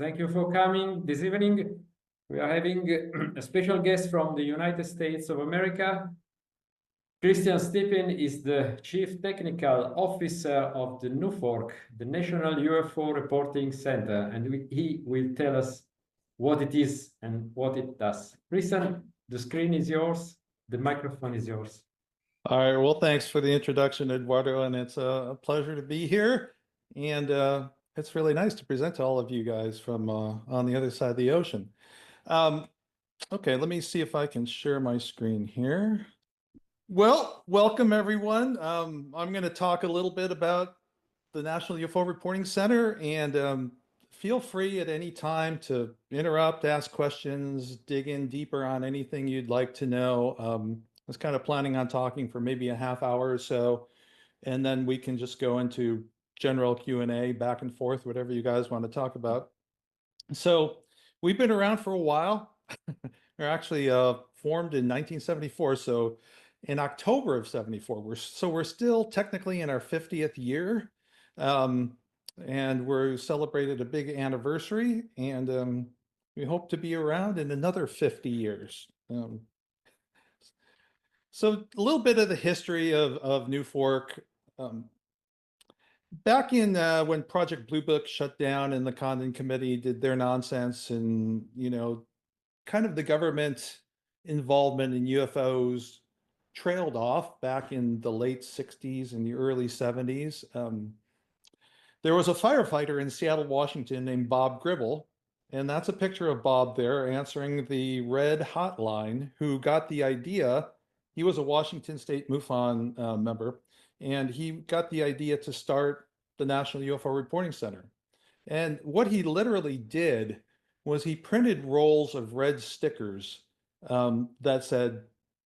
Thank you for coming this evening. We are having a special guest from the United States of America. Christian Stephen is the Chief Technical Officer of the NUFORC, the National UFO Reporting Center, and he will tell us what it is and what it does. Christian, the screen is yours, the microphone is yours. All right, well, thanks for the introduction, Eduardo, and it's a pleasure to be here. And it's really nice to present to all of you guys from on the other side of the ocean. Okay, let me see if I can share my screen here. Well, welcome everyone. I'm going to talk a little bit about the National UFO Reporting Center, and feel free at any time to interrupt, ask questions, dig in deeper on anything you'd like to know. I was kind of planning on talking for maybe a half hour or so, and then we can just go into general Q&A back and forth, whatever you guys want to talk about. So we've been around for a while. We're actually formed in 1974. So in October of 74, we're still technically in our 50th year. And we're celebrated a big anniversary, and we hope to be around in another 50 years. So a little bit of the history of NUFORC. Back in when Project Blue Book shut down and the Condon Committee did their nonsense, and kind of the government involvement in UFOs trailed off back in the late 60s and the early 70s. There was a firefighter in Seattle, Washington named Bob Gribble, and that's a picture of Bob there answering the red hotline, who got the idea. He was a Washington State MUFON member, and he got the idea to start the National UFO Reporting Center. And what he literally did was he printed rolls of red stickers that said,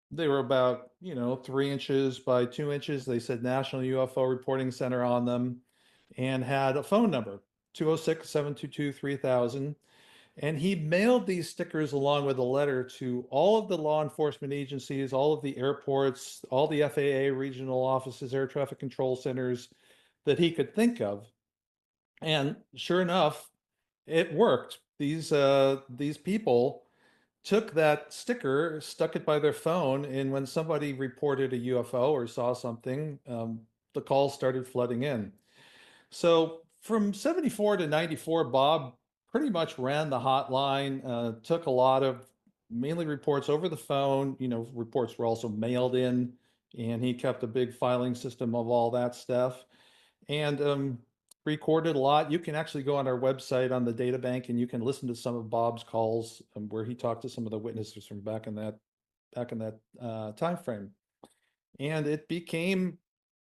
they were about 3 inches by 2 inches. They said National UFO Reporting Center on them, and had a phone number, 206-722-3000. And he mailed these stickers along with a letter to all of the law enforcement agencies, all of the airports, all the FAA regional offices, air traffic control centers that he could think of. And sure enough, it worked. These people took that sticker, stuck it by their phone, and when somebody reported a UFO or saw something, the calls started flooding in. So from 74 to 94, Bob pretty much ran the hotline, took a lot of mainly reports over the phone. Reports were also mailed in, and he kept a big filing system of all that stuff, and recorded a lot. You can actually go on our website on the data bank, and you can listen to some of Bob's calls where he talked to some of the witnesses from back in that time frame. And it became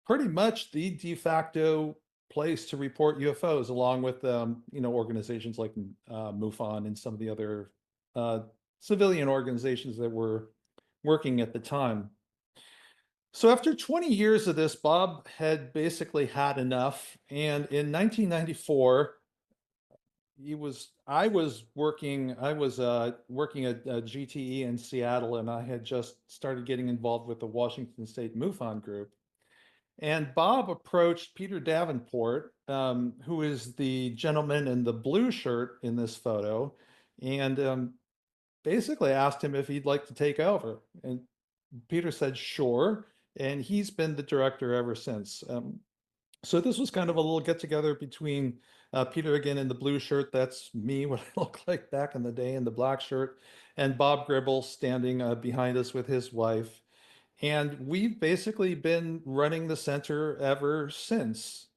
pretty much the de facto place to report UFOs, along with organizations like MUFON and some of the other civilian organizations that were working at the time. So after 20 years of this, Bob had basically had enough, and in 1994, I was working at GTE in Seattle, and I had just started getting involved with the Washington State MUFON group. And Bob approached Peter Davenport, who is the gentleman in the blue shirt in this photo, and basically asked him if he'd like to take over. And Peter said, sure. And he's been the director ever since. So this was kind of a little get together between Peter again in the blue shirt. That's me, what I look like back in the day, in the black shirt, and Bob Gribble standing behind us with his wife. And we've basically been running the center ever since.